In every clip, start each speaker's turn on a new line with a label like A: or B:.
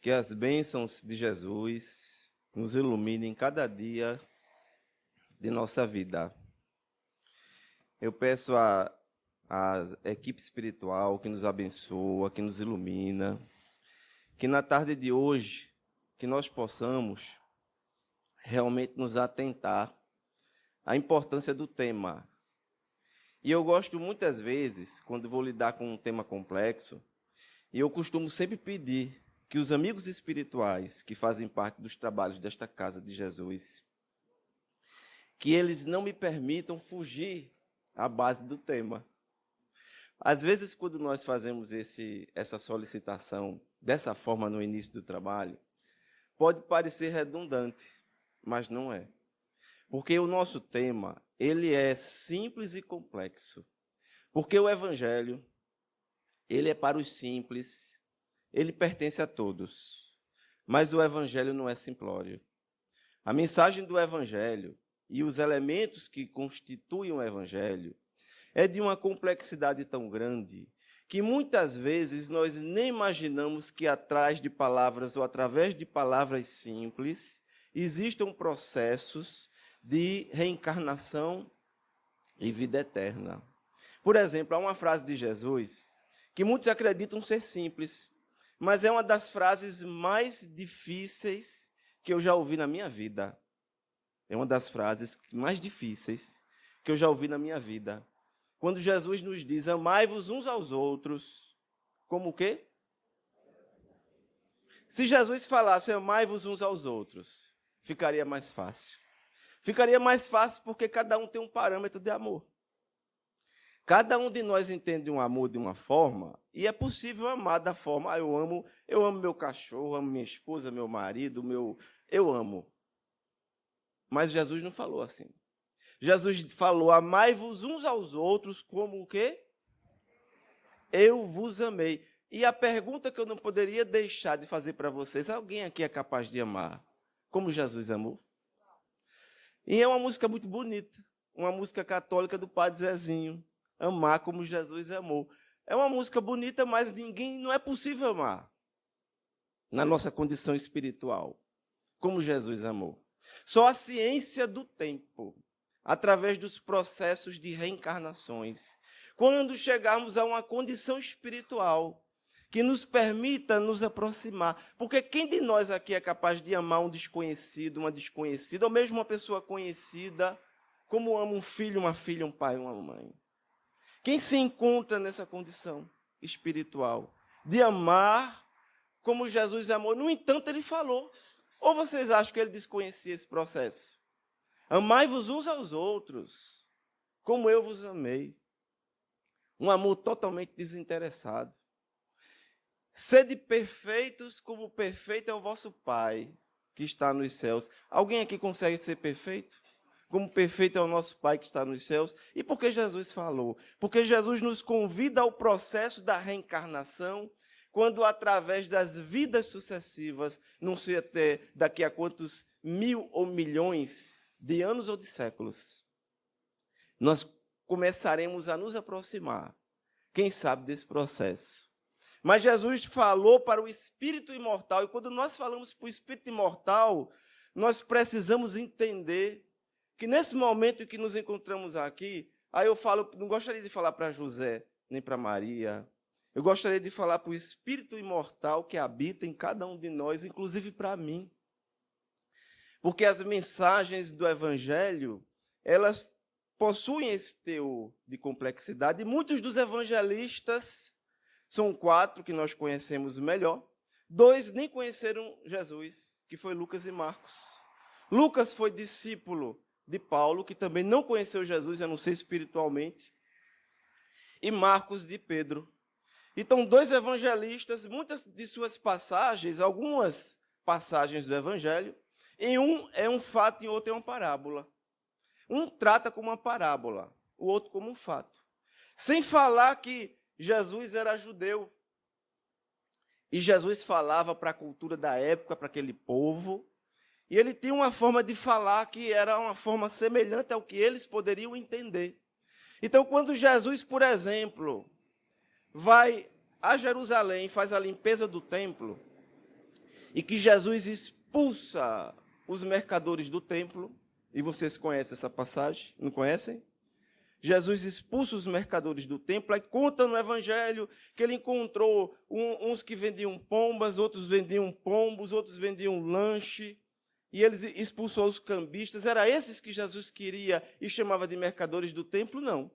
A: Que as bênçãos de Jesus nos iluminem cada dia de nossa vida. Eu peço à equipe espiritual que nos abençoa, que nos ilumina, que na tarde de hoje, que nós possamos realmente nos atentar à importância do tema. E eu gosto muitas vezes, quando vou lidar com um tema complexo, e eu costumo sempre pedir que os amigos espirituais que fazem parte dos trabalhos desta casa de Jesus, que eles não me permitam fugir à base do tema. Às vezes, quando nós fazemos essa solicitação dessa forma no início do trabalho, pode parecer redundante, mas não é. Porque o nosso tema, ele é simples e complexo. Porque o Evangelho, ele é para os simples, ele pertence a todos. Mas o Evangelho não é simplório. A mensagem do Evangelho e os elementos que constituem o Evangelho é de uma complexidade tão grande que muitas vezes nós nem imaginamos que atrás de palavras ou através de palavras simples existam processos de reencarnação e vida eterna. Por exemplo, há uma frase de Jesus que muitos acreditam ser simples, mas é uma das frases mais difíceis que eu já ouvi na minha vida. É uma das frases mais difíceis que eu já ouvi na minha vida. Quando Jesus nos diz, amai-vos uns aos outros, como o quê? Se Jesus falasse, amai-vos uns aos outros, ficaria mais fácil. Ficaria mais fácil porque cada um tem um parâmetro de amor. Cada um de nós entende um amor de uma forma, e é possível amar da forma, eu amo meu cachorro, amo minha esposa, meu marido, eu amo. Mas Jesus não falou assim. Jesus falou, amai-vos uns aos outros como o quê? Eu vos amei. E a pergunta que eu não poderia deixar de fazer para vocês, alguém aqui é capaz de amar como Jesus amou? E é uma música muito bonita, uma música católica do Padre Zezinho, amar como Jesus amou. É uma música bonita, mas não é possível amar na nossa condição espiritual, como Jesus amou. Só a ciência do tempo, através dos processos de reencarnações, quando chegarmos a uma condição espiritual que nos permita nos aproximar. Porque quem de nós aqui é capaz de amar um desconhecido, uma desconhecida, ou mesmo uma pessoa conhecida, como ama um filho, uma filha, um pai, uma mãe? Quem se encontra nessa condição espiritual de amar como Jesus amou? No entanto, ele falou. Ou vocês acham que ele desconhecia esse processo? Amai-vos uns aos outros, como eu vos amei. Um amor totalmente desinteressado. Sede perfeitos, como perfeito é o vosso Pai, que está nos céus. Alguém aqui consegue ser perfeito? Como perfeito é o nosso Pai que está nos céus? E por que Jesus falou? Porque Jesus nos convida ao processo da reencarnação, quando através das vidas sucessivas, não sei até daqui a quantos mil ou milhões de anos ou de séculos, nós começaremos a nos aproximar, quem sabe, desse processo. Mas Jesus falou para o espírito imortal, e quando nós falamos para o espírito imortal, nós precisamos entender que nesse momento em que nos encontramos aqui, aí eu falo, não gostaria de falar para José, nem para Maria, eu gostaria de falar para o espírito imortal que habita em cada um de nós, inclusive para mim. Porque as mensagens do Evangelho, elas possuem esse teor de complexidade, e muitos dos evangelistas, são 4 que nós conhecemos melhor, 2 nem conheceram Jesus, que foi Lucas e Marcos. Lucas foi discípulo de Paulo, que também não conheceu Jesus, a não ser espiritualmente, e Marcos de Pedro. Então, 2 evangelistas, muitas de suas passagens, algumas passagens do Evangelho, em um é um fato e em outro é uma parábola. Um trata como uma parábola, o outro como um fato. Sem falar que Jesus era judeu. E Jesus falava para a cultura da época, para aquele povo, e ele tinha uma forma de falar que era uma forma semelhante ao que eles poderiam entender. Então, quando Jesus, por exemplo, vai a Jerusalém, faz a limpeza do templo, e que Jesus expulsa os mercadores do templo, e vocês conhecem essa passagem, não conhecem? Jesus expulsa os mercadores do templo, aí conta no Evangelho que ele encontrou uns que vendiam pombas, outros vendiam pombos, outros vendiam lanche, e eles expulsou os cambistas. Era esses que Jesus queria e chamava de mercadores do templo? Não.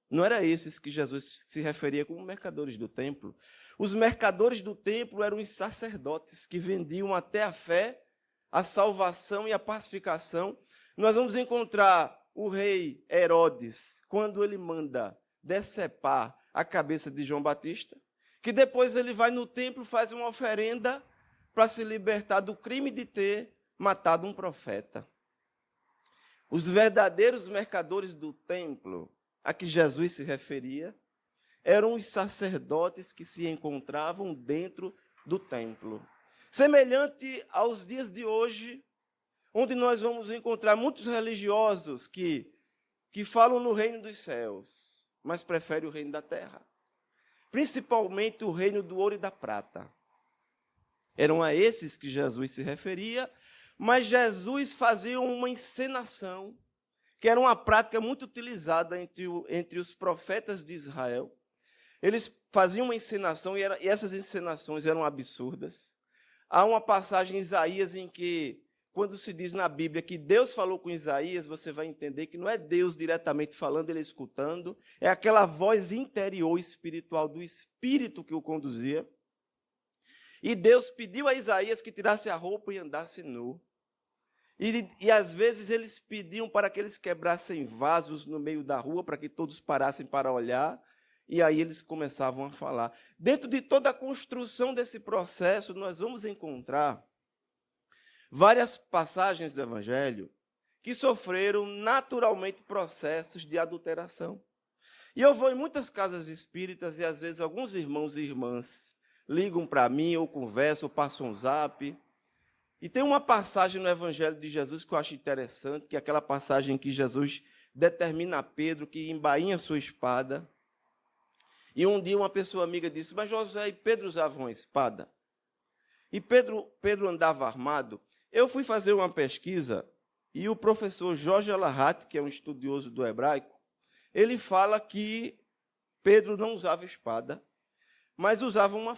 A: Não era esses que Jesus se referia como mercadores do templo. Os mercadores do templo eram os sacerdotes que vendiam até a fé, a salvação e a pacificação. Nós vamos encontrar o rei Herodes, quando ele manda decepar a cabeça de João Batista, que depois ele vai no templo e faz uma oferenda para se libertar do crime de ter matado um profeta. Os verdadeiros mercadores do templo, a que Jesus se referia, eram os sacerdotes que se encontravam dentro do templo. Semelhante aos dias de hoje, onde nós vamos encontrar muitos religiosos que falam no reino dos céus, mas preferem o reino da terra. Principalmente o reino do ouro e da prata. Eram a esses que Jesus se referia, mas Jesus fazia uma encenação, que era uma prática muito utilizada entre os profetas de Israel. Eles faziam uma encenação, e essas encenações eram absurdas. Há uma passagem em Isaías em que, quando se diz na Bíblia que Deus falou com Isaías, você vai entender que não é Deus diretamente falando, ele escutando, é aquela voz interior espiritual do Espírito que o conduzia. E Deus pediu a Isaías que tirasse a roupa e andasse nu. E às vezes eles pediam para que eles quebrassem vasos no meio da rua, para que todos parassem para olhar, e aí eles começavam a falar. Dentro de toda a construção desse processo, nós vamos encontrar várias passagens do Evangelho que sofreram naturalmente processos de adulteração. E eu vou em muitas casas espíritas, e às vezes alguns irmãos e irmãs ligam para mim, ou conversam, ou passam um zap. E tem uma passagem no Evangelho de Jesus que eu acho interessante, que é aquela passagem em que Jesus determina a Pedro que embainha sua espada. E um dia uma pessoa amiga disse, mas José e Pedro usavam uma espada? E Pedro andava armado. Eu fui fazer uma pesquisa, e o professor Jorge Alahat, que é um estudioso do hebraico, ele fala que Pedro não usava espada, mas usava uma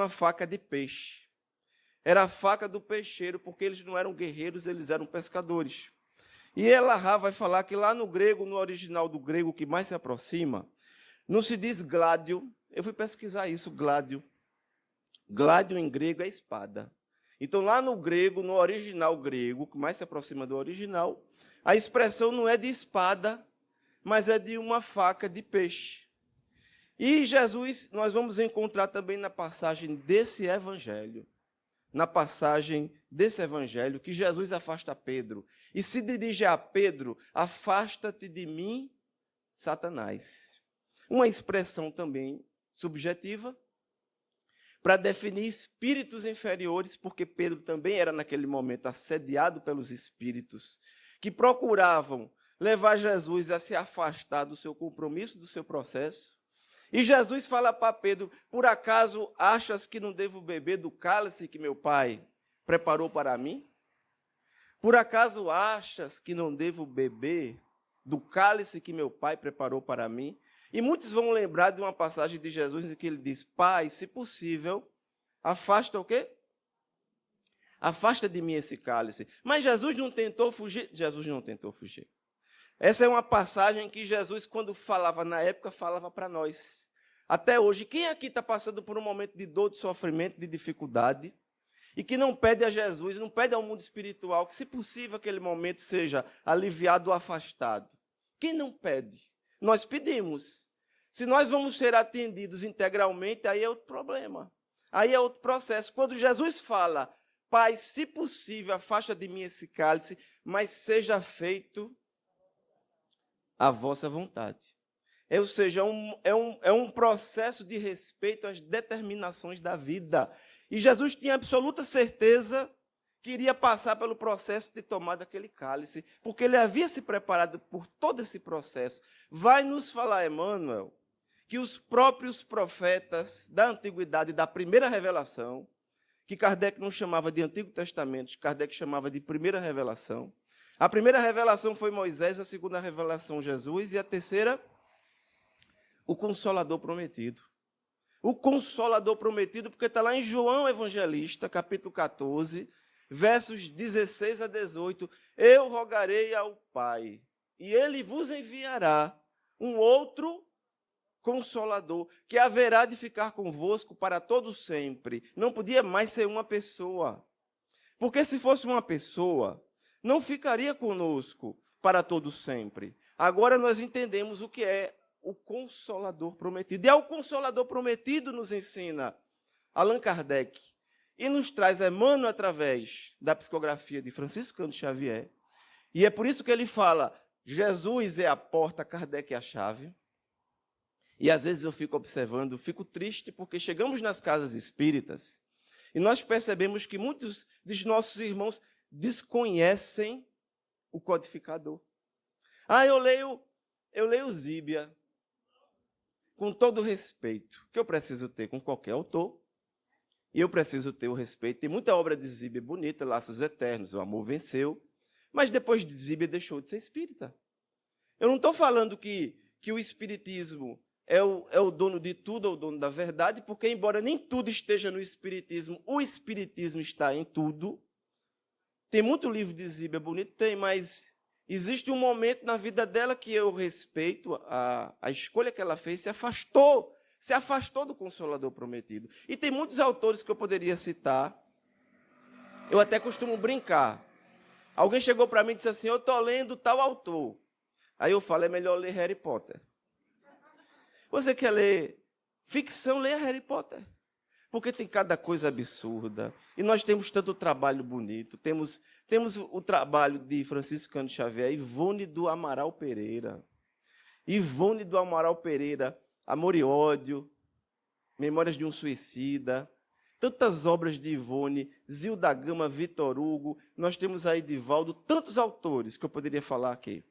A: faca de peixe. Era a faca do peixeiro, porque eles não eram guerreiros, eles eram pescadores. E Elahá vai falar que lá no grego, no original do grego que mais se aproxima, não se diz gládio. Eu fui pesquisar isso, gládio. Gládio em grego é espada. Então, lá no grego, no original grego, que mais se aproxima do original, a expressão não é de espada, mas é de uma faca de peixe. E Jesus, nós vamos encontrar também na passagem desse evangelho, que Jesus afasta Pedro. E se dirige a Pedro, afasta-te de mim, Satanás. Uma expressão também subjetiva, para definir espíritos inferiores, porque Pedro também era, naquele momento, assediado pelos espíritos, que procuravam levar Jesus a se afastar do seu compromisso, do seu processo. E Jesus fala para Pedro, por acaso achas que não devo beber do cálice que meu pai preparou para mim? Por acaso achas que não devo beber do cálice que meu pai preparou para mim? E muitos vão lembrar de uma passagem de Jesus em que ele diz, Pai, se possível, afasta o quê? Afasta de mim esse cálice. Mas Jesus não tentou fugir? Jesus não tentou fugir. Essa é uma passagem que Jesus, quando falava na época, falava para nós. Até hoje, quem aqui está passando por um momento de dor, de sofrimento, de dificuldade, e que não pede a Jesus, não pede ao mundo espiritual, que, se possível, aquele momento seja aliviado ou afastado? Quem não pede? Nós pedimos. Se nós vamos ser atendidos integralmente, aí é outro problema. Aí é outro processo. Quando Jesus fala, Pai, se possível, afasta de mim esse cálice, mas seja feito a vossa vontade. Ou seja, é um processo de respeito às determinações da vida. E Jesus tinha absoluta certeza que iria passar pelo processo de tomar daquele cálice, porque ele havia se preparado por todo esse processo. Vai nos falar, Emmanuel, que os próprios profetas da antiguidade, da primeira revelação, que Kardec não chamava de Antigo Testamento, Kardec chamava de primeira revelação. A primeira revelação foi Moisés, a segunda revelação Jesus, e a terceira, o Consolador prometido. O Consolador prometido, porque está lá em João Evangelista, capítulo 14, versos 16 a 18. Eu rogarei ao Pai, e ele vos enviará um outro Consolador, que haverá de ficar convosco para todo sempre. Não podia mais ser uma pessoa. Porque se fosse uma pessoa, não ficaria conosco para todo sempre. Agora nós entendemos o que é o Consolador prometido. E ao Consolador prometido nos ensina Allan Kardec e nos traz Emmanuel através da psicografia de Francisco Cândido Xavier. E é por isso que ele fala, Jesus é a porta, Kardec é a chave. E às vezes eu fico observando, fico triste, porque chegamos nas casas espíritas e nós percebemos que muitos dos nossos irmãos desconhecem o codificador. Eu leio Zíbia, com todo o respeito que eu preciso ter com qualquer autor, e eu preciso ter o respeito. Tem muita obra de Zíbia bonita, Laços Eternos, O Amor Venceu, mas depois de Zíbia deixou de ser espírita. Eu não estou falando que o espiritismo é o dono de tudo, é o dono da verdade, porque, embora nem tudo esteja no espiritismo, o espiritismo está em tudo. Tem muito livro de Zíbia bonito, tem, mas existe um momento na vida dela que eu respeito, a escolha que ela fez, se afastou do Consolador prometido. E tem muitos autores que eu poderia citar, eu até costumo brincar. Alguém chegou para mim e disse assim, eu estou lendo tal autor. Aí eu falo, é melhor ler Harry Potter. Você quer ler ficção, leia Harry Potter. Porque tem cada coisa absurda. E nós temos tanto trabalho bonito. Temos o trabalho de Francisco Cândido Xavier, Ivone do Amaral Pereira. Ivone do Amaral Pereira, Amor e Ódio, Memórias de um Suicida. Tantas obras de Ivone, Zilda Gama, Vitor Hugo. Nós temos aí Divaldo, tantos autores que eu poderia falar aqui.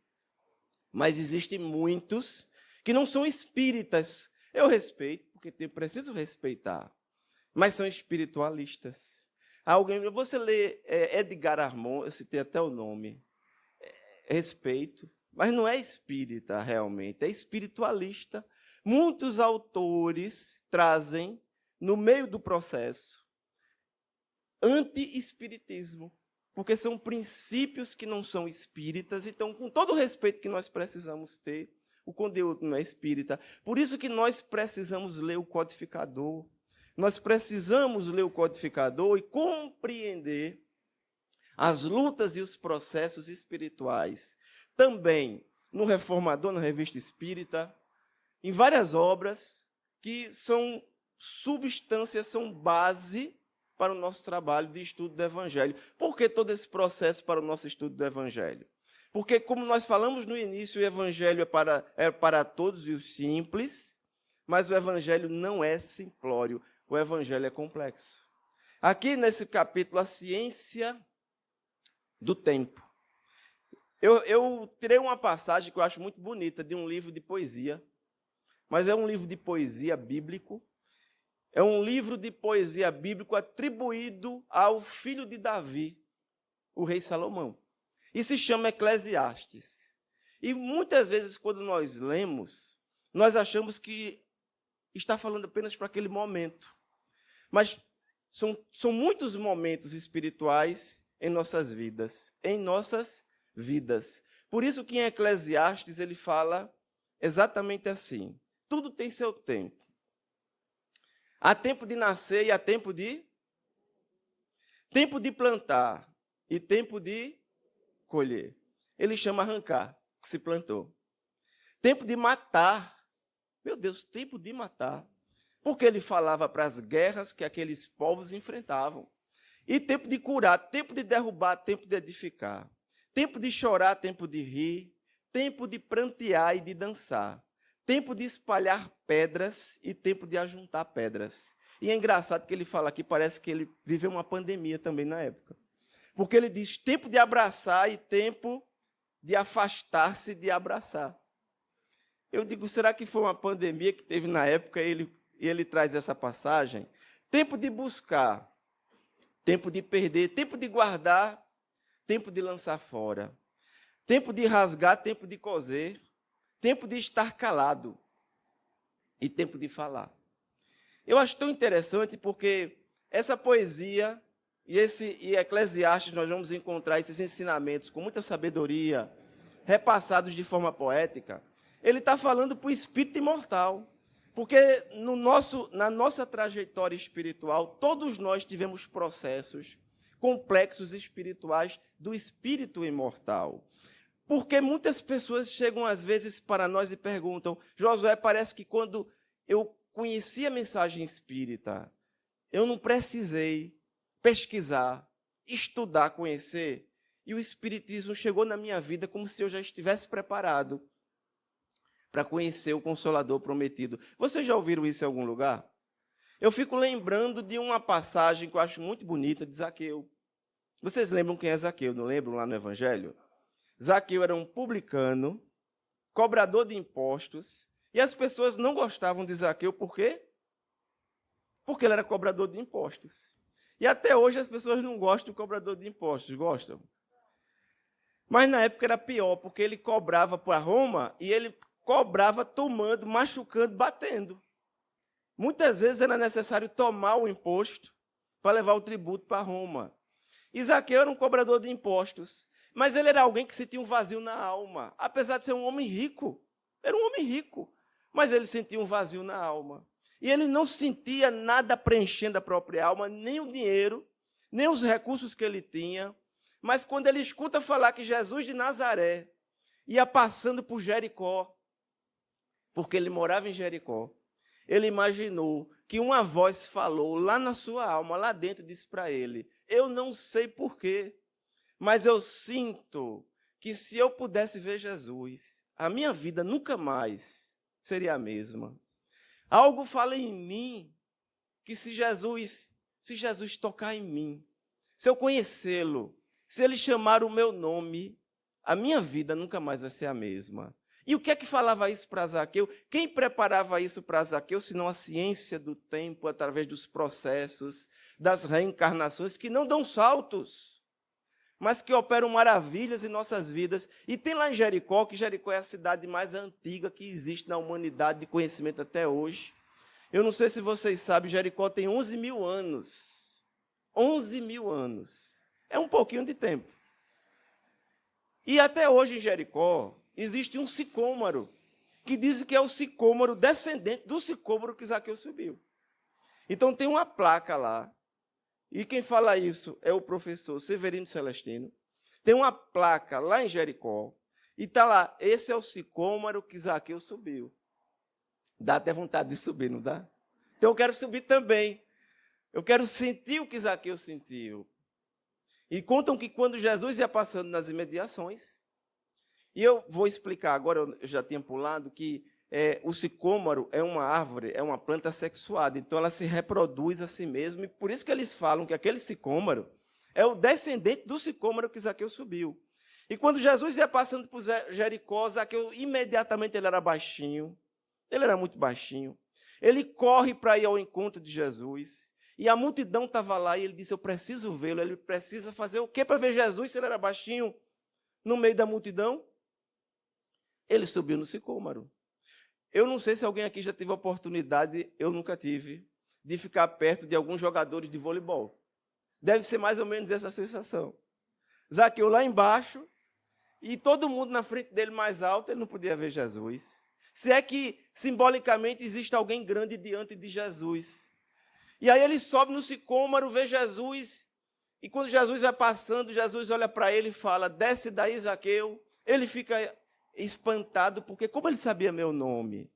A: Mas existem muitos que não são espíritas. Eu respeito, porque preciso respeitar, mas são espiritualistas. Você lê Edgar Armand, eu citei até o nome, respeito, mas não é espírita realmente, é espiritualista. Muitos autores trazem, no meio do processo, anti-espiritismo, porque são princípios que não são espíritas, então, com todo o respeito que nós precisamos ter, o conteúdo não é espírita. Por isso que nós precisamos ler o codificador. Nós precisamos ler o codificador e compreender as lutas e os processos espirituais. Também no Reformador, na Revista Espírita, em várias obras que são substâncias, são base para o nosso trabalho de estudo do Evangelho. Por que todo esse processo para o nosso estudo do Evangelho? Porque, como nós falamos no início, o Evangelho é para todos e os simples, mas o Evangelho não é simplório, o Evangelho é complexo. Aqui, nesse capítulo, a ciência do tempo. Eu tirei uma passagem que eu acho muito bonita, de um livro de poesia, mas é um livro de poesia bíblico, é um livro de poesia bíblico atribuído ao filho de Davi, o rei Salomão. E se chama Eclesiastes. E muitas vezes, quando nós lemos, nós achamos que está falando apenas para aquele momento. Mas são muitos momentos espirituais em nossas vidas. Por isso que em Eclesiastes ele fala exatamente assim. Tudo tem seu tempo. Há tempo de nascer e há tempo de plantar e tempo de colher. Ele chama arrancar, que se plantou. Tempo de matar. Meu Deus, tempo de matar. Porque ele falava para as guerras que aqueles povos enfrentavam. E tempo de curar, tempo de derrubar, tempo de edificar. Tempo de chorar, tempo de rir. Tempo de prantear e de dançar. Tempo de espalhar pedras e tempo de ajuntar pedras. E é engraçado que ele fala aqui, parece que ele viveu uma pandemia também na época. Porque ele diz tempo de abraçar e tempo de afastar-se de abraçar. Eu digo, será que foi uma pandemia que teve na época e ele traz essa passagem? Tempo de buscar, tempo de perder, tempo de guardar, tempo de lançar fora. Tempo de rasgar, tempo de coser, tempo de estar calado e tempo de falar. Eu acho tão interessante porque essa poesia e Eclesiastes nós vamos encontrar esses ensinamentos com muita sabedoria, repassados de forma poética. Ele está falando para o espírito imortal, porque na nossa trajetória espiritual, todos nós tivemos processos complexos espirituais do espírito imortal. Porque muitas pessoas chegam às vezes para nós e perguntam, Josué, parece que quando eu conheci a mensagem espírita, eu não precisei pesquisar, estudar, conhecer, e o espiritismo chegou na minha vida como se eu já estivesse preparado para conhecer o Consolador prometido. Vocês já ouviram isso em algum lugar? Eu fico lembrando de uma passagem que eu acho muito bonita de Zaqueu. Vocês lembram quem é Zaqueu, não lembram lá no Evangelho? Zaqueu era um publicano, cobrador de impostos, e as pessoas não gostavam de Zaqueu, por quê? Porque ele era cobrador de impostos. E até hoje as pessoas não gostam do cobrador de impostos, gostam? Mas na época era pior, porque ele cobrava para Roma e ele cobrava tomando, machucando, batendo. Muitas vezes era necessário tomar o imposto para levar o tributo para Roma. E Zaqueu era um cobrador de impostos. Mas ele era alguém que sentia um vazio na alma. Apesar de ser um homem rico. Era um homem rico. Mas ele sentia um vazio na alma. E ele não sentia nada preenchendo a própria alma, nem o dinheiro, nem os recursos que ele tinha. Mas quando ele escuta falar que Jesus de Nazaré ia passando por Jericó, porque ele morava em Jericó, ele imaginou que uma voz falou lá na sua alma, lá dentro, disse para ele, eu não sei porquê, mas eu sinto que se eu pudesse ver Jesus, a minha vida nunca mais seria a mesma. Algo fala em mim que se Jesus tocar em mim, se eu conhecê-lo, se ele chamar o meu nome, a minha vida nunca mais vai ser a mesma. E o que é que falava isso para Zaqueu? Quem preparava isso para Zaqueu, senão a ciência do tempo, através dos processos, das reencarnações, que não dão saltos, mas que operam maravilhas em nossas vidas. E tem lá em Jericó, que Jericó é a cidade mais antiga que existe na humanidade de conhecimento até hoje. Eu não sei se vocês sabem, Jericó tem 11 mil anos. 11 mil anos. É um pouquinho de tempo. E até hoje em Jericó existe um sicômoro, que dizem que é o sicômoro descendente do sicômoro que Zaqueu subiu. Então tem uma placa lá, e quem fala isso é o professor Severino Celestino. Tem uma placa lá em Jericó, e está lá, esse é o sicômoro que Zaqueu subiu. Dá até vontade de subir, não dá? Então eu quero subir também. Eu quero sentir o que Zaqueu sentiu. E contam que quando Jesus ia passando nas imediações, e eu vou explicar agora, eu já tinha pulado, que o sicômoro é uma árvore, é uma planta sexuada, então ela se reproduz a si mesma, e por isso que eles falam que aquele sicômoro é o descendente do sicômoro que Zaqueu subiu. E quando Jesus ia passando por Jericó, Zaqueu, imediatamente ele era baixinho, ele era muito baixinho, ele corre para ir ao encontro de Jesus, e a multidão estava lá, e ele disse, eu preciso vê-lo, ele precisa fazer o quê para ver Jesus, se ele era baixinho, no meio da multidão? Ele subiu no sicômoro. Eu não sei se alguém aqui já teve a oportunidade, eu nunca tive, de ficar perto de alguns jogadores de voleibol. Deve ser mais ou menos essa sensação. Zaqueu lá embaixo, e todo mundo na frente dele mais alto, ele não podia ver Jesus. Se é que, simbolicamente, existe alguém grande diante de Jesus. E aí ele sobe no sicômoro, vê Jesus, e quando Jesus vai passando, Jesus olha para ele e fala, desce daí, Zaqueu. Ele fica espantado, porque como ele sabia meu nome?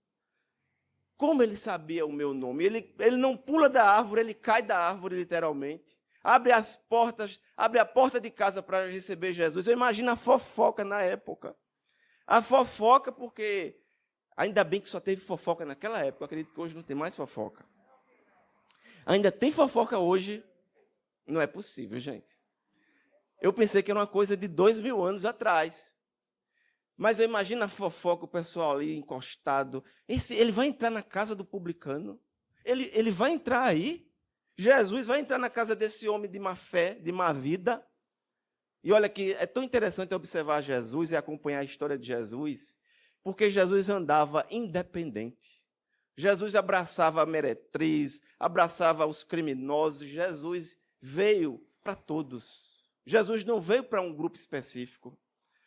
A: Como ele sabia o meu nome? Ele não pula da árvore, ele cai da árvore, literalmente. Abre a porta de casa para receber Jesus. Eu imagino a fofoca na época. A fofoca, porque ainda bem que só teve fofoca naquela época. Eu acredito que hoje não tem mais fofoca. Ainda tem fofoca hoje? Não é possível, gente. Eu pensei que era uma coisa de 2000 anos atrás. Mas eu imagino a fofoca, o pessoal ali encostado. Ele vai entrar na casa do publicano? Ele vai entrar aí? Jesus vai entrar na casa desse homem de má fé, de má vida? E olha que é tão interessante observar Jesus e acompanhar a história de Jesus, porque Jesus andava independente. Jesus abraçava a meretriz, abraçava os criminosos. Jesus veio para todos. Jesus não veio para um grupo específico.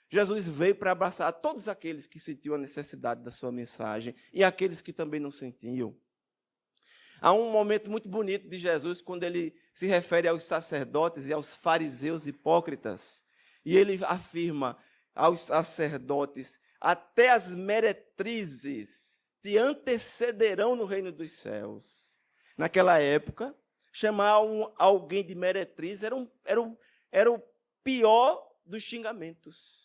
A: Jesus veio para abraçar todos aqueles que sentiam a necessidade da sua mensagem e aqueles que também não sentiam. Há um momento muito bonito de Jesus quando ele se refere aos sacerdotes e aos fariseus hipócritas. E ele afirma aos sacerdotes: até as meretrizes te antecederão no reino dos céus. Naquela época, chamar alguém de meretriz era o pior dos xingamentos.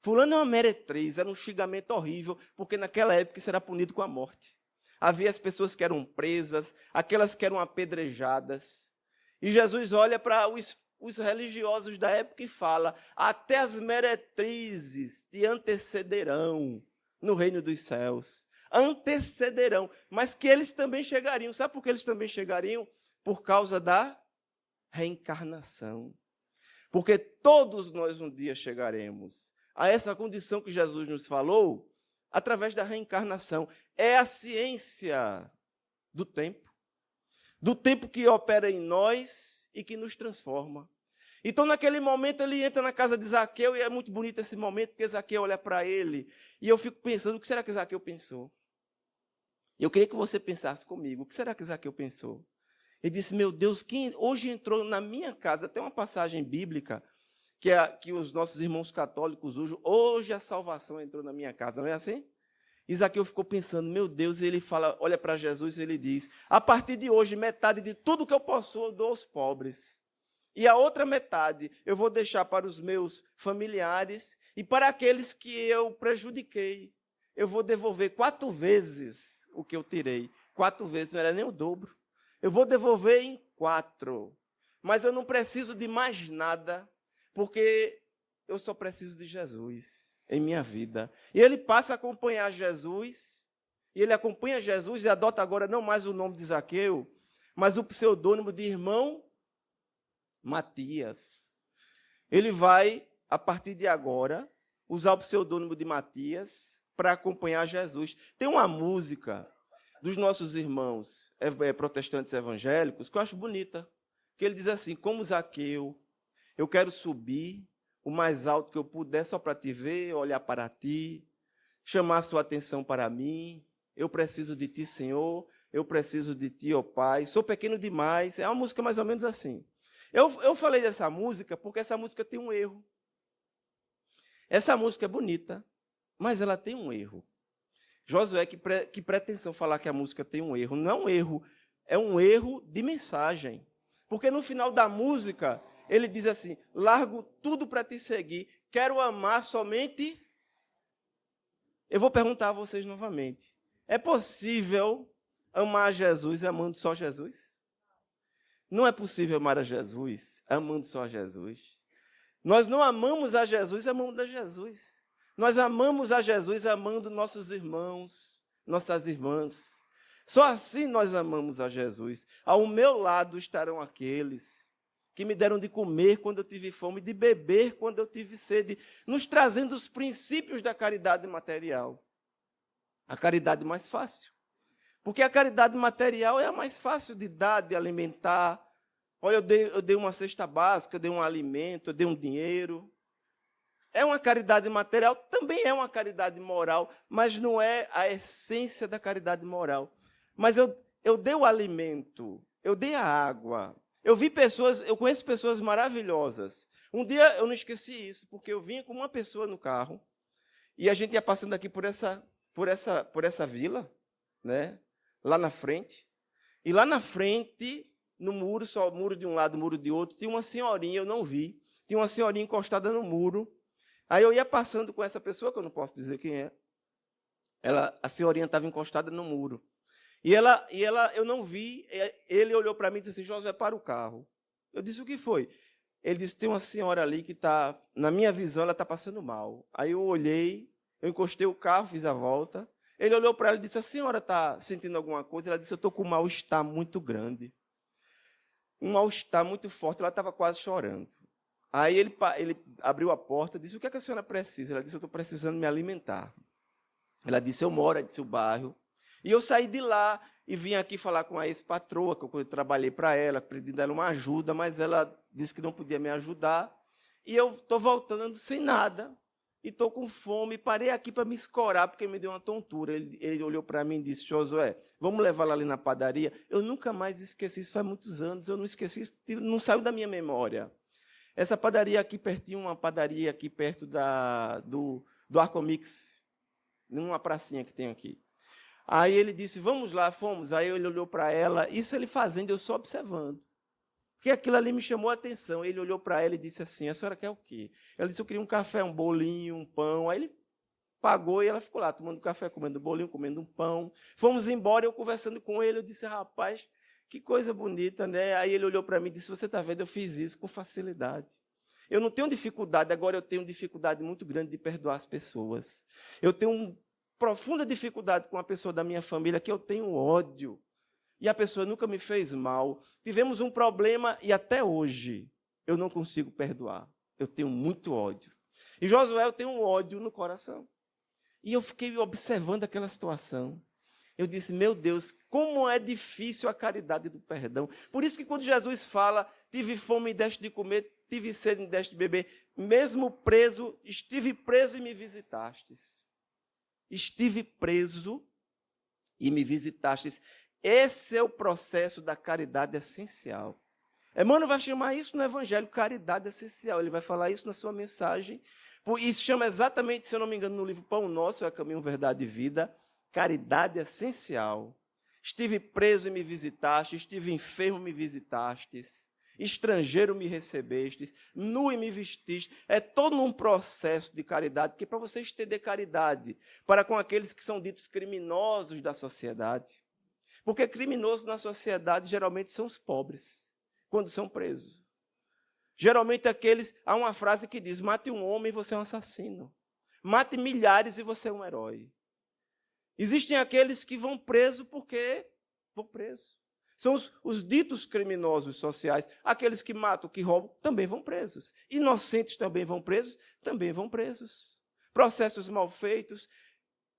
A: Fulano é uma meretriz, era um xingamento horrível, porque naquela época isso era punido com a morte. Havia as pessoas que eram presas, aquelas que eram apedrejadas. E Jesus olha para os religiosos da época e fala: até as meretrizes te antecederão no reino dos céus. Antecederão, mas que eles também chegariam. Sabe por que eles também chegariam? Por causa da reencarnação. Porque todos nós um dia chegaremos a essa condição que Jesus nos falou, através da reencarnação. É a ciência do tempo que opera em nós e que nos transforma. Então, naquele momento, ele entra na casa de Zaqueu, e é muito bonito esse momento, porque Zaqueu olha para ele, e eu fico pensando, o que será que Zaqueu pensou? Eu queria que você pensasse comigo, o que será que Zaqueu pensou? Ele disse: meu Deus, quem hoje entrou na minha casa? Tem uma passagem bíblica que os nossos irmãos católicos usam: hoje a salvação entrou na minha casa, não é assim? E Zaqueu ficou pensando: meu Deus, e ele fala, olha para Jesus e ele diz: a partir de hoje, metade de tudo que eu possuo eu dou aos pobres. E a outra metade eu vou deixar para os meus familiares e para aqueles que eu prejudiquei. Eu vou devolver 4 vezes o que eu tirei. 4 vezes, não era nem o dobro. Eu vou devolver em 4. Mas eu não preciso de mais nada, porque eu só preciso de Jesus em minha vida. E ele passa a acompanhar Jesus, e ele acompanha Jesus e adota agora não mais o nome de Zaqueu, mas o pseudônimo de irmão Matias. Ele vai, a partir de agora, usar o pseudônimo de Matias para acompanhar Jesus. Tem uma música dos nossos irmãos protestantes evangélicos que eu acho bonita, que ele diz assim: como Zaqueu, eu quero subir o mais alto que eu puder só para te ver, olhar para ti, chamar a sua atenção para mim. Eu preciso de ti, Senhor, eu preciso de ti, ó Pai, sou pequeno demais. É uma música mais ou menos assim. Eu falei dessa música porque essa música tem um erro. Essa música é bonita, mas ela tem um erro. Josué, que pretensão falar que a música tem um erro. Não é um erro, é um erro de mensagem. Porque no final da música, ele diz assim: largo tudo para te seguir, quero amar somente... Eu vou perguntar a vocês novamente: é possível amar Jesus amando só Jesus? Não é possível amar a Jesus amando só a Jesus. Nós não amamos a Jesus amando a Jesus. Nós amamos a Jesus amando nossos irmãos, nossas irmãs. Só assim nós amamos a Jesus. Ao meu lado estarão aqueles que me deram de comer quando eu tive fome, de beber quando eu tive sede, nos trazendo os princípios da caridade material. A caridade mais fácil. Porque a caridade material é a mais fácil de dar, de alimentar. Olha, eu dei uma cesta básica, eu dei um alimento, eu dei um dinheiro. É uma caridade material, também é uma caridade moral, mas não é a essência da caridade moral. Mas eu dei o alimento, eu dei a água. Eu conheço pessoas maravilhosas. Um dia eu não esqueci isso, porque eu vinha com uma pessoa no carro, e a gente ia passando aqui por essa vila, né? Lá na frente. E lá na frente, no muro, só o muro de um lado, o muro de outro, tinha uma senhorinha, eu não vi. Tinha uma senhorinha encostada no muro. Aí eu ia passando com essa pessoa, que eu não posso dizer quem é. A senhorinha estava encostada no muro. E eu não vi, ele olhou para mim e disse assim: Josué, para o carro. Eu disse: o que foi? Ele disse, tem uma senhora ali que está, na minha visão, ela está passando mal. Aí eu olhei, eu encostei o carro, fiz a volta. Ele olhou para ela e disse, a senhora está sentindo alguma coisa? Ela disse, eu estou com um mal-estar muito grande. Um mal-estar muito forte, ela estava quase chorando. Aí ele abriu a porta e disse, o que é que a senhora precisa? Ela disse, eu estou precisando me alimentar. Ela disse, eu moro nesse bairro. E eu saí de lá e vim aqui falar com a ex-patroa, que eu trabalhei para ela, pedi dela uma ajuda, mas ela disse que não podia me ajudar. E eu estou voltando sem nada, e estou com fome, parei aqui para me escorar, porque me deu uma tontura. Ele olhou para mim e disse, Josué, vamos levá-la ali na padaria? Eu nunca mais esqueci, isso faz muitos anos, eu não esqueci, isso não saiu da minha memória. Essa padaria aqui pertinho, uma padaria aqui perto do Arcomix, numa pracinha que tem aqui. Aí ele disse, vamos lá, fomos. Aí ele olhou para ela, isso ele fazendo, eu só observando. Porque aquilo ali me chamou a atenção. Ele olhou para ela e disse assim, a senhora quer o quê? Ela disse, eu queria um café, um bolinho, um pão. Aí ele pagou e ela ficou lá, tomando café, comendo bolinho, comendo um pão. Fomos embora, eu conversando com ele, eu disse, rapaz, que coisa bonita, né? Aí ele olhou para mim e disse, você está vendo, eu fiz isso com facilidade. Eu não tenho dificuldade, agora eu tenho dificuldade muito grande de perdoar as pessoas. Eu tenho profunda dificuldade com uma pessoa da minha família que eu tenho ódio. E a pessoa nunca me fez mal. Tivemos um problema e até hoje eu não consigo perdoar. Eu tenho muito ódio. E Josué, eu tenho um ódio no coração. E eu fiquei observando aquela situação. Eu disse, meu Deus, como é difícil a caridade do perdão. Por isso que quando Jesus fala, tive fome e deste de comer, tive sede e deste de beber, mesmo preso, estive preso e me visitastes. Estive preso e me visitastes. Esse é o processo da caridade essencial. Emmanuel vai chamar isso no Evangelho, caridade essencial. Ele vai falar isso na sua mensagem. E se chama exatamente, se eu não me engano, no livro Pão Nosso, é Caminho, Verdade e Vida, caridade essencial. Estive preso e me visitastes, estive enfermo e me visitastes, estrangeiro me recebestes, nu e me vestistes. É todo um processo de caridade, que para você estender caridade para com aqueles que são ditos criminosos da sociedade. Porque criminosos na sociedade geralmente são os pobres, quando são presos. Geralmente há uma frase que diz, mate um homem e você é um assassino. Mate milhares e você é um herói. Existem aqueles que vão presos porque vão presos. São os ditos criminosos sociais. Aqueles que matam, que roubam, também vão presos. Inocentes também vão presos, também vão presos. Processos mal feitos.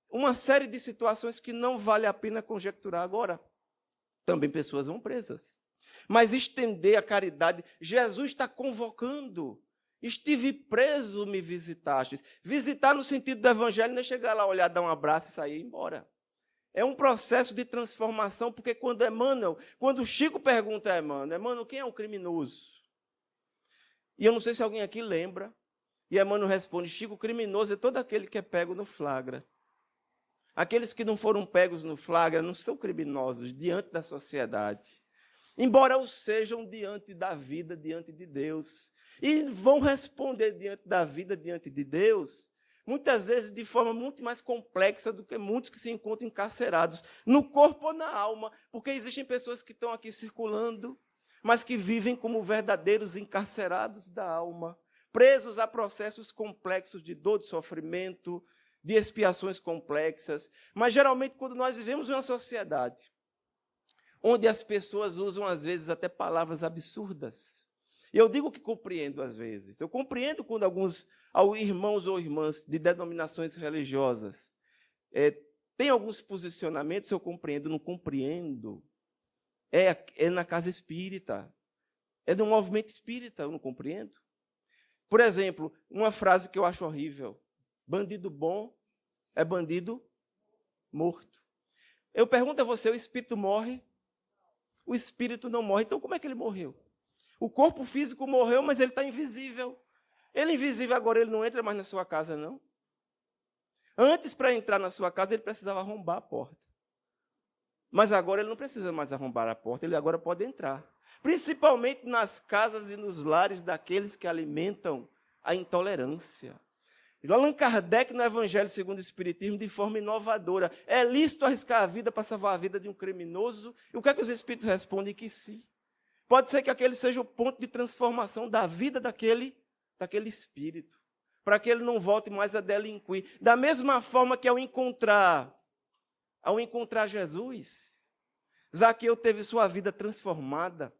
A: Uma série de situações que não vale a pena conjecturar agora. Também pessoas vão presas. Mas estender a caridade, Jesus está convocando. Estive preso, me visitastes. Visitar no sentido do evangelho não é chegar lá, olhar, dar um abraço e sair embora. É um processo de transformação, porque quando o Chico pergunta a Emmanuel, quem é o criminoso? E eu não sei se alguém aqui lembra. E Emmanuel responde, Chico, o criminoso é todo aquele que é pego no flagra. Aqueles que não foram pegos no flagra não são criminosos diante da sociedade. Embora o sejam diante da vida, diante de Deus. E vão responder diante da vida, diante de Deus, muitas vezes de forma muito mais complexa do que muitos que se encontram encarcerados, no corpo ou na alma, porque existem pessoas que estão aqui circulando, mas que vivem como verdadeiros encarcerados da alma, presos a processos complexos de dor, de sofrimento, de expiações complexas. Mas, geralmente, quando nós vivemos em uma sociedade onde as pessoas usam, às vezes, até palavras absurdas. E eu digo que compreendo, às vezes. Eu compreendo quando alguns irmãos ou irmãs de denominações religiosas têm alguns posicionamentos, eu compreendo, não compreendo. É na casa espírita. É no movimento espírita, eu não compreendo. Por exemplo, uma frase que eu acho horrível. Bandido bom é bandido morto. Eu pergunto a você, o espírito morre? O espírito não morre, então como é que ele morreu? O corpo físico morreu, mas ele está invisível. Ele invisível agora, ele não entra mais na sua casa, não? Antes, para entrar na sua casa, ele precisava arrombar a porta. Mas agora ele não precisa mais arrombar a porta, ele agora pode entrar. Principalmente nas casas e nos lares daqueles que alimentam a intolerância. Allan Kardec, no Evangelho segundo o Espiritismo, de forma inovadora. É lícito arriscar a vida para salvar a vida de um criminoso? E o que é que os Espíritos respondem? Que sim. Pode ser que aquele seja o ponto de transformação da vida daquele espírito, para que ele não volte mais a delinquir. Da mesma forma que ao encontrar Jesus, Zaqueu teve sua vida transformada.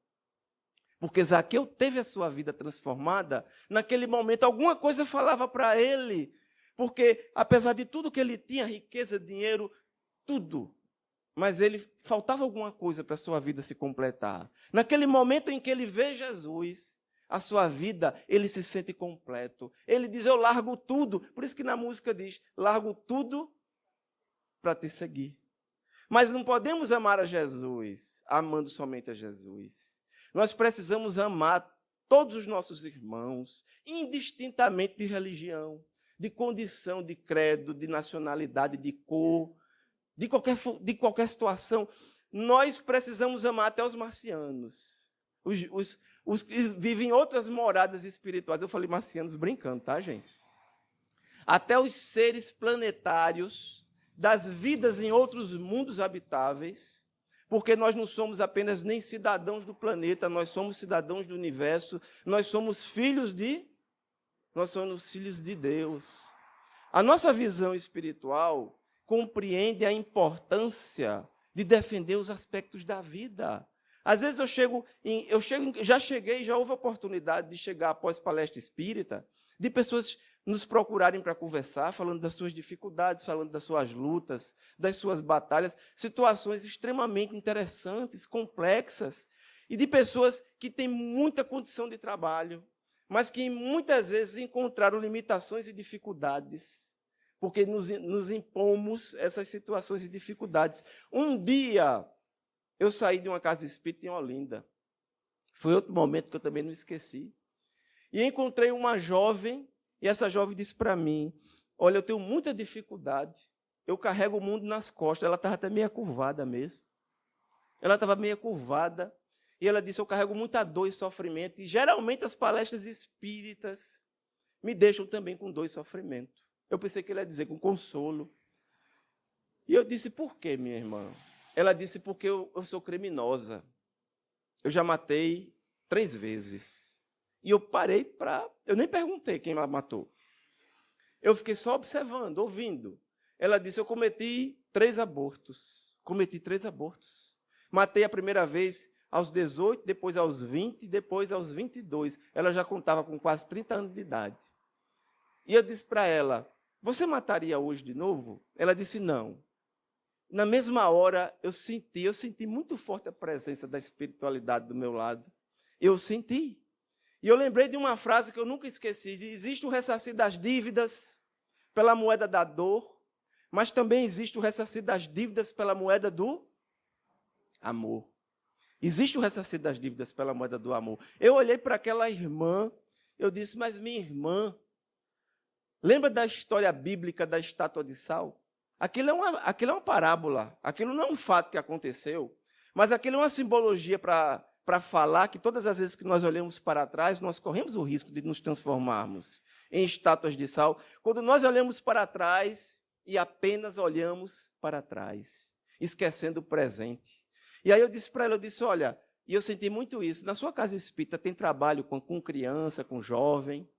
A: Porque Zaqueu teve a sua vida transformada, naquele momento alguma coisa falava para ele, porque apesar de tudo que ele tinha, riqueza, dinheiro, tudo, mas ele faltava alguma coisa para a sua vida se completar. Naquele momento em que ele vê Jesus, a sua vida, ele se sente completo. Ele diz, eu largo tudo. Por isso que na música diz, largo tudo para te seguir. Mas não podemos amar a Jesus amando somente a Jesus. Nós precisamos amar todos os nossos irmãos, indistintamente de religião, de condição, de credo, de nacionalidade, de cor, de qualquer situação. Nós precisamos amar até os marcianos, os que vivem em outras moradas espirituais. Eu falei marcianos brincando, tá, gente? Até os seres planetários, das vidas em outros mundos habitáveis, porque nós não somos apenas nem cidadãos do planeta, nós somos cidadãos do universo, nós somos filhos de Deus. A nossa visão espiritual compreende a importância de defender os aspectos da vida. Às vezes já houve oportunidade de chegar após palestra espírita, de pessoas nos procurarem para conversar, falando das suas dificuldades, falando das suas lutas, das suas batalhas, situações extremamente interessantes, complexas, e de pessoas que têm muita condição de trabalho, mas que muitas vezes encontraram limitações e dificuldades, porque nos impomos essas situações e dificuldades. Um dia, eu saí de uma casa espírita em Olinda. Foi outro momento que eu também não esqueci. E encontrei uma jovem, e essa jovem disse para mim, olha, eu tenho muita dificuldade, eu carrego o mundo nas costas. Ela estava até meio curvada mesmo. Ela estava meio curvada, e ela disse, eu carrego muita dor e sofrimento, e geralmente as palestras espíritas me deixam também com dor e sofrimento. Eu pensei que ele ia dizer com consolo. E eu disse, por quê, minha irmã? Ela disse, porque eu sou criminosa. Eu já matei 3 vezes. E eu parei para... Eu nem perguntei quem ela matou. Eu fiquei só observando, ouvindo. Ela disse, eu cometi 3 abortos. Cometi 3 abortos. Matei a primeira vez aos 18, depois aos 20, depois aos 22. Ela já contava com quase 30 anos de idade. E eu disse para ela, você mataria hoje de novo? Ela disse, não. Na mesma hora, eu senti muito forte a presença da espiritualidade do meu lado. Eu senti. E eu lembrei de uma frase que eu nunca esqueci. Existe o ressarcir das dívidas pela moeda da dor, mas também existe o ressarcir das dívidas pela moeda do amor. Existe o ressarcir das dívidas pela moeda do amor. Eu olhei para aquela irmã, eu disse, mas minha irmã, lembra da história bíblica da estátua de sal? Aquilo é uma parábola, aquilo não é um fato que aconteceu, mas aquilo é uma simbologia para falar que todas as vezes que nós olhamos para trás, nós corremos o risco de nos transformarmos em estátuas de sal, quando nós olhamos para trás e apenas olhamos para trás, esquecendo o presente. E aí eu disse para ela, olha, e eu senti muito isso, na sua casa espírita tem trabalho com criança, com jovem?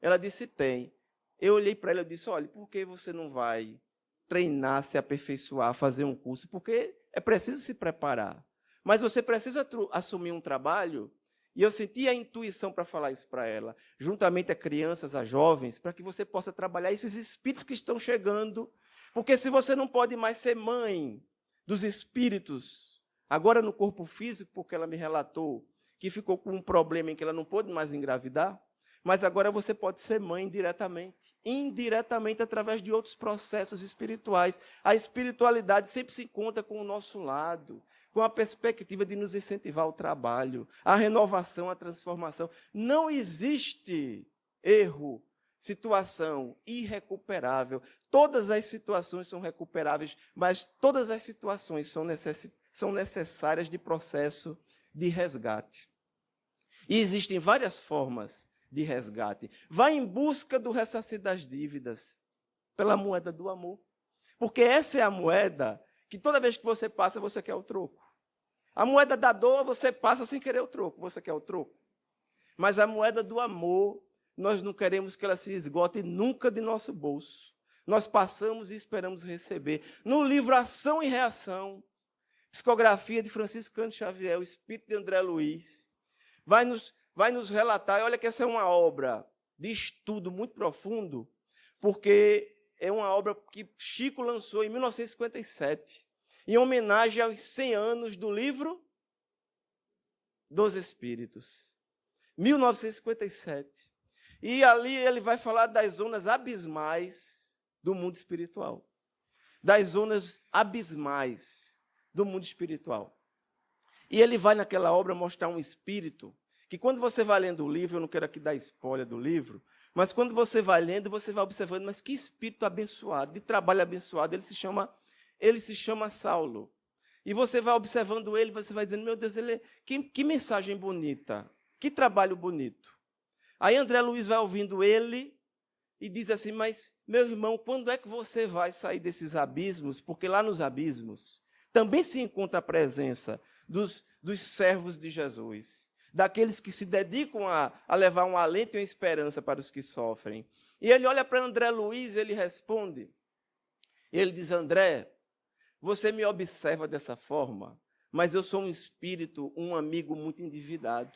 A: Ela disse, tem. Eu olhei para ela e disse, olha, por que você não vai treinar, se aperfeiçoar, fazer um curso? Porque é preciso se preparar. Mas você precisa assumir um trabalho, e eu senti a intuição para falar isso para ela, juntamente a crianças, a jovens, para que você possa trabalhar esses espíritos que estão chegando, porque se você não pode mais ser mãe dos espíritos, agora no corpo físico, porque ela me relatou que ficou com um problema em que ela não pôde mais engravidar, mas agora você pode ser mãe indiretamente através de outros processos espirituais. A espiritualidade sempre se encontra com o nosso lado, com a perspectiva de nos incentivar ao trabalho, à renovação, à transformação. Não existe erro, situação irrecuperável. Todas as situações são recuperáveis, mas todas as situações são necessárias de processo de resgate. E existem várias formas de resgate. Vá em busca do ressarcir das dívidas pela moeda do amor. Porque essa é a moeda que toda vez que você passa, você quer o troco. A moeda da dor, você passa sem querer o troco. Você quer o troco? Mas a moeda do amor, nós não queremos que ela se esgote nunca de nosso bolso. Nós passamos e esperamos receber. No livro Ação e Reação, psicografia de Francisco Cândido Xavier, o espírito de André Luiz, vai nos relatar, e olha que essa é uma obra de estudo muito profundo, porque é uma obra que Chico lançou em 1957, em homenagem aos 100 anos do livro dos Espíritos. 1957. E ali ele vai falar das zonas abismais do mundo espiritual. Das zonas abismais do mundo espiritual. E ele vai naquela obra mostrar um espírito que quando você vai lendo o livro, eu não quero aqui dar spoiler do livro, mas quando você vai lendo, você vai observando, mas que espírito abençoado, de trabalho abençoado, ele se chama Saulo. E você vai observando ele, você vai dizendo, meu Deus, que mensagem bonita, que trabalho bonito. Aí André Luiz vai ouvindo ele e diz assim, mas, meu irmão, quando é que você vai sair desses abismos? Porque lá nos abismos também se encontra a presença dos servos de Jesus, daqueles que se dedicam a levar um alento e uma esperança para os que sofrem. E ele olha para André Luiz e ele responde. Ele diz, André, você me observa dessa forma, mas eu sou um espírito, um amigo muito endividado.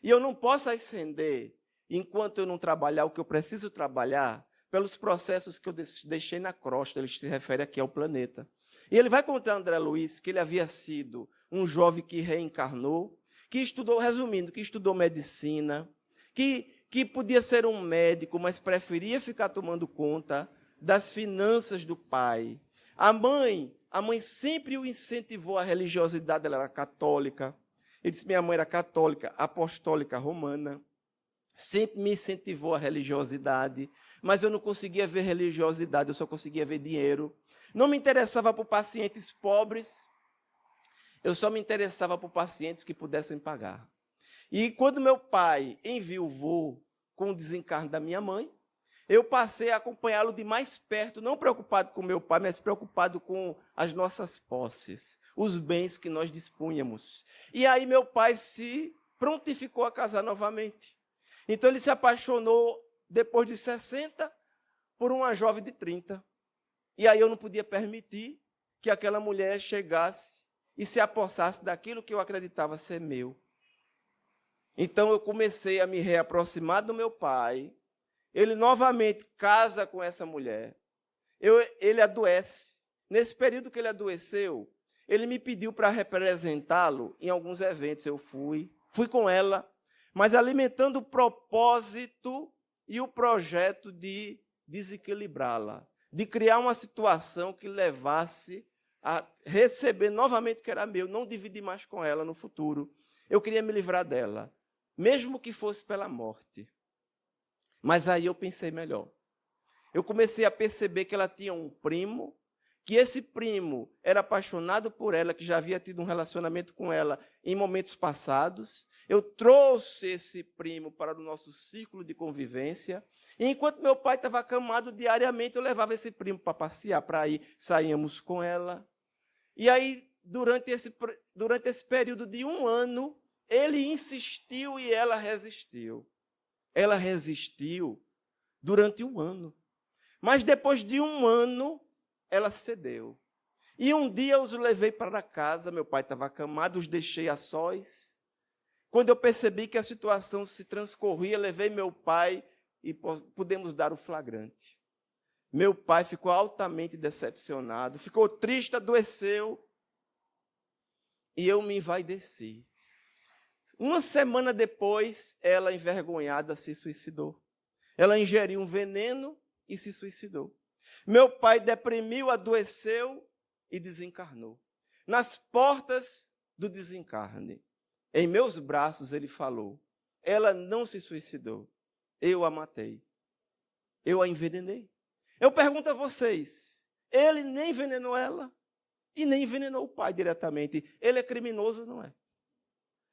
A: E eu não posso ascender enquanto eu não trabalhar o que eu preciso trabalhar pelos processos que eu deixei na crosta. Ele se refere aqui ao planeta. E ele vai contar a André Luiz que ele havia sido um jovem que reencarnou, que estudou, resumindo, que estudou medicina, que podia ser um médico, mas preferia ficar tomando conta das finanças do pai. A mãe sempre o incentivou à religiosidade, ela era católica. Ele disse, minha mãe era católica, apostólica romana, sempre me incentivou à religiosidade, mas eu não conseguia ver religiosidade, eu só conseguia ver dinheiro. Não me interessava por pacientes pobres, eu só me interessava por pacientes que pudessem pagar. E quando meu pai enviuvou com o desencarne da minha mãe, eu passei a acompanhá-lo de mais perto, não preocupado com meu pai, mas preocupado com as nossas posses, os bens que nós dispunhamos. E aí meu pai se prontificou a casar novamente. Então ele se apaixonou, depois de 60, por uma jovem de 30. E aí eu não podia permitir que aquela mulher chegasse e se apossasse daquilo que eu acreditava ser meu. Então eu comecei a me reaproximar do meu pai. Ele novamente casa com essa mulher. Ele adoece. Nesse período que ele adoeceu, ele me pediu para representá-lo em alguns eventos. Eu fui com ela, mas alimentando o propósito e o projeto de desequilibrá-la, de criar uma situação que levasse a receber novamente o que era meu, não dividir mais com ela no futuro. Eu queria me livrar dela, mesmo que fosse pela morte. Mas aí eu pensei melhor. Eu comecei a perceber que ela tinha um primo, que esse primo era apaixonado por ela, que já havia tido um relacionamento com ela em momentos passados. Eu trouxe esse primo para o nosso círculo de convivência. E enquanto meu pai estava acamado diariamente, eu levava esse primo para passear, para ir, saíamos com ela. E aí, durante esse período de 1 ano, ele insistiu e ela resistiu. Ela resistiu durante 1 ano. Mas depois de 1 ano, ela cedeu. E um dia eu os levei para casa, meu pai estava acamado, os deixei a sós. Quando eu percebi que a situação se transcorria, levei meu pai e pudemos dar o flagrante. Meu pai ficou altamente decepcionado, ficou triste, adoeceu. E eu me envaideci. 1 semana depois, ela, envergonhada, se suicidou. Ela ingeriu um veneno e se suicidou. Meu pai deprimiu, adoeceu e desencarnou. Nas portas do desencarne, em meus braços, ele falou, ela não se suicidou, eu a matei, eu a envenenei. Eu pergunto a vocês, ele nem envenenou ela e nem envenenou o pai diretamente. Ele é criminoso, não é?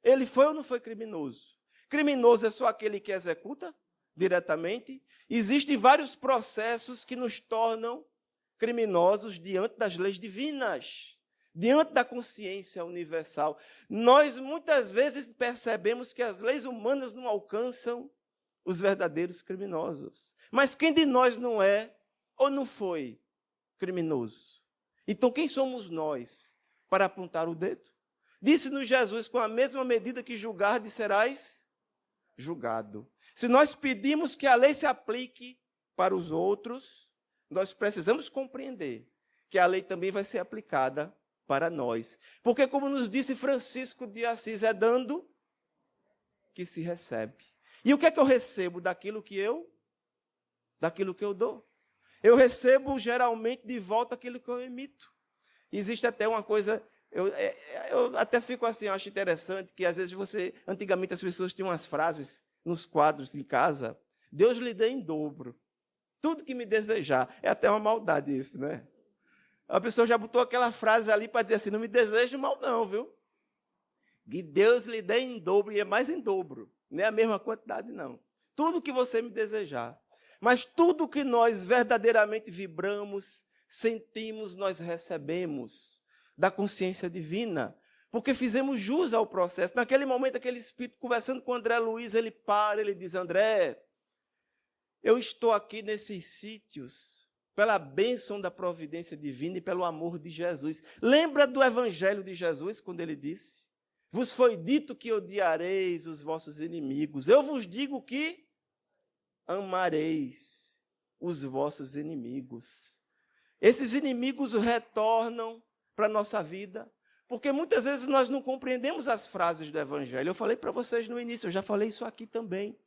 A: Ele foi ou não foi criminoso? Criminoso é só aquele que executa diretamente. Existem vários processos que nos tornam criminosos diante das leis divinas. diante da consciência universal. Nós, muitas vezes, percebemos que as leis humanas não alcançam os verdadeiros criminosos. Mas quem de nós não é ou não foi criminoso? Então, quem somos nós para apontar o dedo? Disse-nos Jesus, com a mesma medida que julgardes, serás julgado. Se nós pedimos que a lei se aplique para os outros, nós precisamos compreender que a lei também vai ser aplicada para nós. Porque, como nos disse Francisco de Assis, é dando que se recebe. E o que é que eu recebo daquilo que eu dou? Eu recebo geralmente de volta aquilo que eu emito. Existe até uma coisa, eu até fico assim, eu acho interessante que às vezes antigamente as pessoas tinham umas frases nos quadros de casa, Deus lhe dê em dobro. Tudo que me desejar. É até uma maldade isso, né? A pessoa já botou aquela frase ali para dizer assim, não me deseje mal não, viu? Que Deus lhe dê em dobro, e é mais em dobro. Não é a mesma quantidade, não. Tudo que você me desejar. Mas tudo que nós verdadeiramente vibramos, sentimos, nós recebemos da consciência divina. Porque fizemos jus ao processo. Naquele momento, aquele espírito conversando com André Luiz, ele para, ele diz, André, eu estou aqui nesses sítios pela bênção da providência divina e pelo amor de Jesus. Lembra do evangelho de Jesus, quando ele disse, vos foi dito que odiareis os vossos inimigos. Eu vos digo que amareis os vossos inimigos. Esses inimigos retornam para a nossa vida, porque muitas vezes nós não compreendemos as frases do evangelho. Eu falei para vocês no início, eu já falei isso aqui também.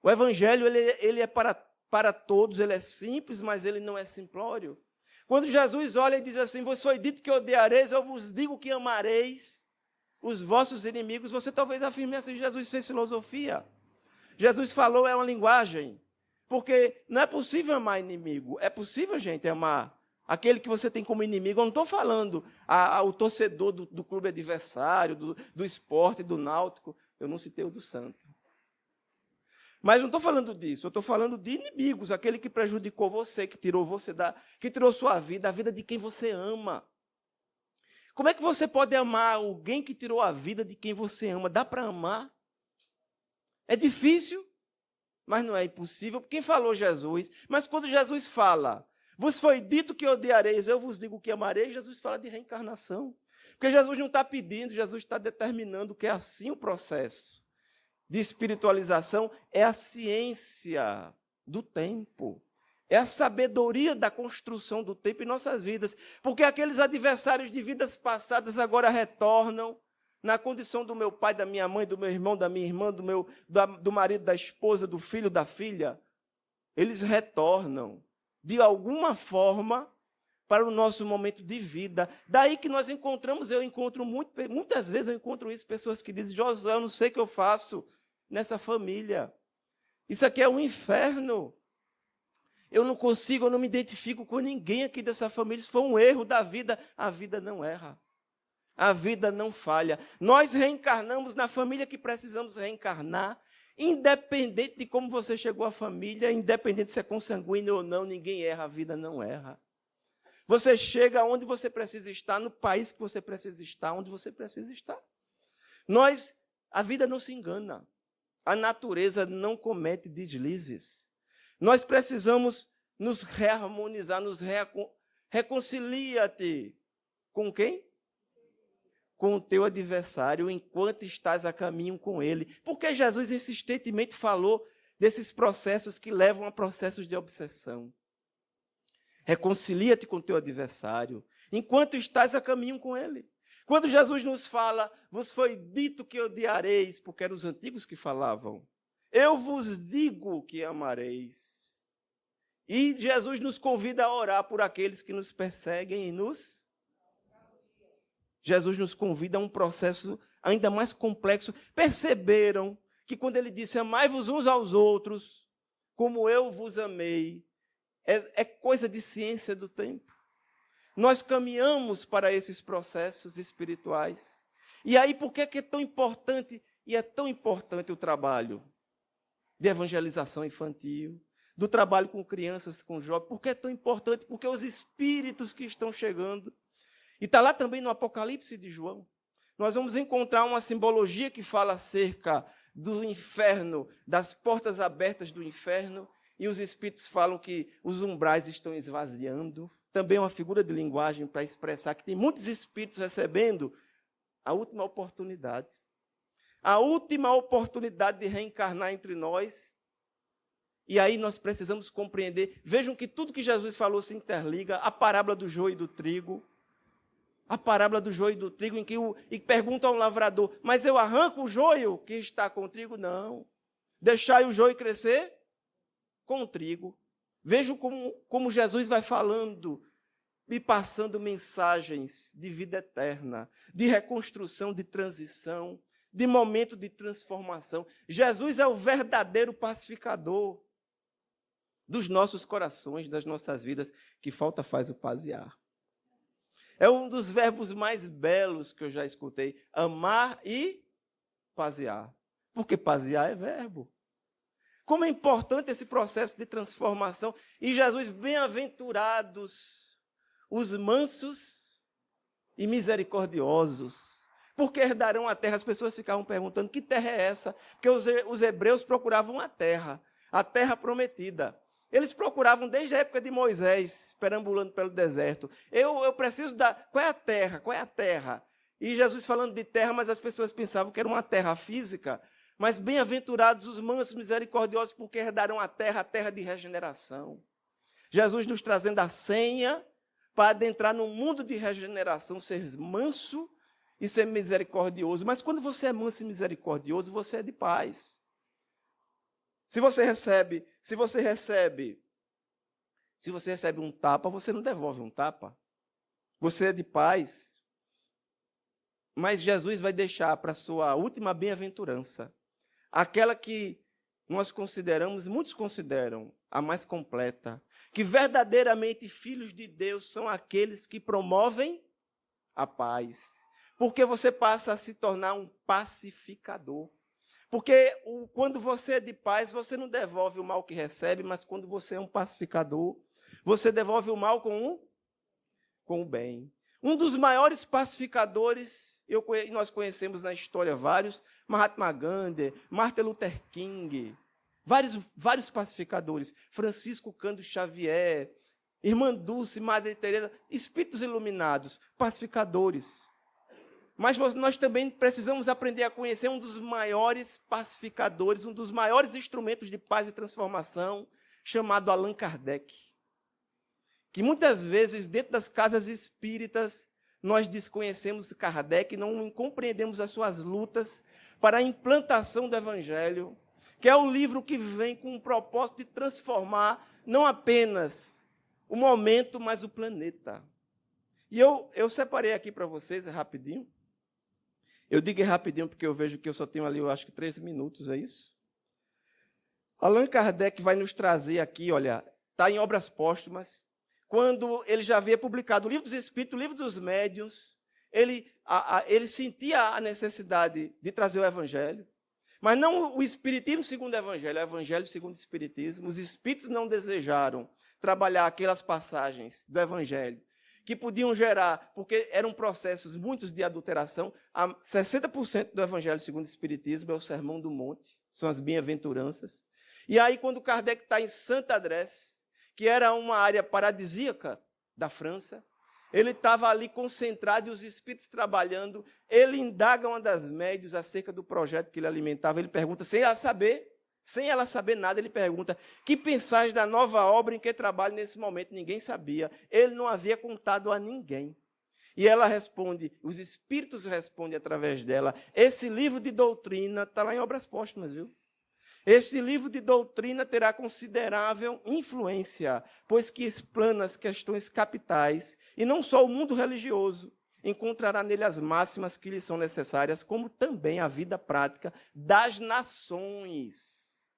A: O evangelho ele é para todos, ele é simples, mas ele não é simplório. Quando Jesus olha e diz assim, vos foi dito que odiareis, eu vos digo que amareis os vossos inimigos, você talvez afirme assim, Jesus fez filosofia. Jesus falou, é uma linguagem. Porque não é possível amar inimigo. É possível, gente, amar aquele que você tem como inimigo. Eu não estou falando o torcedor do clube adversário, do esporte, do náutico. Eu não citei o do Santo. Mas não estou falando disso, eu estou falando de inimigos, aquele que prejudicou você, que tirou que tirou sua vida, a vida de quem você ama. Como é que você pode amar alguém que tirou a vida de quem você ama? Dá para amar? É difícil, mas não é impossível. Quem falou Jesus? Mas quando Jesus fala, vos foi dito que odiareis, eu vos digo que amareis, Jesus fala de reencarnação. Porque Jesus não está pedindo, Jesus está determinando que é assim o processo de espiritualização, é a ciência do tempo, é a sabedoria da construção do tempo em nossas vidas, porque aqueles adversários de vidas passadas agora retornam na condição do meu pai, da minha mãe, do meu irmão, da minha irmã, do marido, da esposa, do filho, da filha. Eles retornam, de alguma forma, para o nosso momento de vida. Daí que nós encontramos, muitas vezes eu encontro isso, pessoas que dizem, Josué, eu não sei o que eu faço nessa família. Isso aqui é um inferno. Eu não consigo, eu não me identifico com ninguém aqui dessa família. Isso foi um erro da vida. A vida não erra. A vida não falha. Nós reencarnamos na família que precisamos reencarnar, independente de como você chegou à família, independente se é consanguíneo ou não, ninguém erra, a vida não erra. Você chega onde você precisa estar, no país que você precisa estar, onde você precisa estar. A vida não se engana. A natureza não comete deslizes. Nós precisamos nos reharmonizar, reconcilia-te com quem? Com o teu adversário, enquanto estás a caminho com ele. Porque Jesus insistentemente falou desses processos que levam a processos de obsessão. Reconcilia-te com o teu adversário, enquanto estás a caminho com ele. Quando Jesus nos fala, vos foi dito que odiareis, porque eram os antigos que falavam, eu vos digo que amareis. E Jesus nos convida a orar por aqueles que nos perseguem e Jesus nos convida a um processo ainda mais complexo. Perceberam que quando ele disse, amai-vos uns aos outros, como eu vos amei, é coisa de ciência do tempo. Nós caminhamos para esses processos espirituais. E aí, por que é tão importante, e é tão importante o trabalho de evangelização infantil, do trabalho com crianças, com jovens? Por que é tão importante? Porque os espíritos que estão chegando, E está lá também no Apocalipse de João. Nós vamos encontrar uma simbologia que fala acerca do inferno, das portas abertas do inferno, e os espíritos falam que os umbrais estão esvaziando. Também é uma figura de linguagem para expressar que tem muitos espíritos recebendo a última oportunidade. A última oportunidade de reencarnar entre nós. E aí nós precisamos compreender. Vejam que tudo que Jesus falou se interliga. A parábola do joio e do trigo. A parábola do joio e do trigo, em que pergunta ao lavrador, mas eu arranco o joio que está com o trigo? Não. Deixai o joio crescer com o trigo. Vejam como Jesus vai falando e passando mensagens de vida eterna, de reconstrução, de transição, de momento de transformação. Jesus é o verdadeiro pacificador dos nossos corações, das nossas vidas, que falta faz o paziar. É um dos verbos mais belos que eu já escutei, amar e paziar. Porque paziar é verbo. Como é importante esse processo de transformação. E Jesus, bem-aventurados os mansos e misericordiosos, porque herdarão a terra. As pessoas ficavam perguntando, que terra é essa? Porque os hebreus procuravam a terra prometida. Eles procuravam desde a época de Moisés, perambulando pelo deserto. Eu preciso qual é a terra? Qual é a terra? E Jesus falando de terra, mas as pessoas pensavam que era uma terra física. Mas bem-aventurados os mansos misericordiosos, porque herdarão a terra de regeneração. Jesus nos trazendo a senha para adentrar no mundo de regeneração, ser manso e ser misericordioso. Mas quando você é manso e misericordioso, você é de paz. Se você recebe um tapa, você não devolve um tapa. Você é de paz. Mas Jesus vai deixar para a sua última bem-aventurança, aquela que muitos consideram a mais completa, que verdadeiramente filhos de Deus são aqueles que promovem a paz. Porque você passa a se tornar um pacificador. Porque quando você é de paz, você não devolve o mal que recebe, mas quando você é um pacificador, você devolve o mal com o bem. Um dos maiores pacificadores, nós conhecemos na história vários, Mahatma Gandhi, Martin Luther King, vários pacificadores, Francisco Cândido Xavier, Irmã Dulce, Madre Teresa, espíritos iluminados, pacificadores. Mas nós também precisamos aprender a conhecer um dos maiores pacificadores, um dos maiores instrumentos de paz e transformação, chamado Allan Kardec. Que muitas vezes, dentro das casas espíritas, nós desconhecemos Kardec, não compreendemos as suas lutas para a implantação do Evangelho, que é o livro que vem com o propósito de transformar não apenas o momento, mas o planeta. E eu separei aqui para vocês, rapidinho. Eu digo rapidinho porque eu vejo que eu só tenho ali, eu acho que 13 minutos, é isso? Allan Kardec vai nos trazer aqui, olha, está em Obras Póstumas, quando ele já havia publicado o Livro dos Espíritos, o Livro dos Médiuns, ele sentia a necessidade de trazer o Evangelho, mas não o Espiritismo segundo o Evangelho, o Evangelho segundo o Espiritismo. Os Espíritos não desejaram trabalhar aquelas passagens do Evangelho que podiam gerar, porque eram processos muitos de adulteração. 60% do Evangelho segundo o Espiritismo é o Sermão do Monte, são as bem-aventuranças. E aí, quando Kardec está em Sainte-Adresse, que era uma área paradisíaca da França, ele estava ali concentrado e os espíritos trabalhando. Ele indaga uma das médiuns acerca do projeto que ele alimentava. Ele pergunta, sem ela saber nada, ele pergunta, que pensais da nova obra em que trabalho nesse momento? Ninguém sabia. Ele não havia contado a ninguém. E ela responde, os espíritos respondem através dela. Esse livro de doutrina está lá em Obras Póstumas, viu? Este livro de doutrina terá considerável influência, pois que explana as questões capitais, e não só o mundo religioso encontrará nele as máximas que lhe são necessárias, como também a vida prática das nações.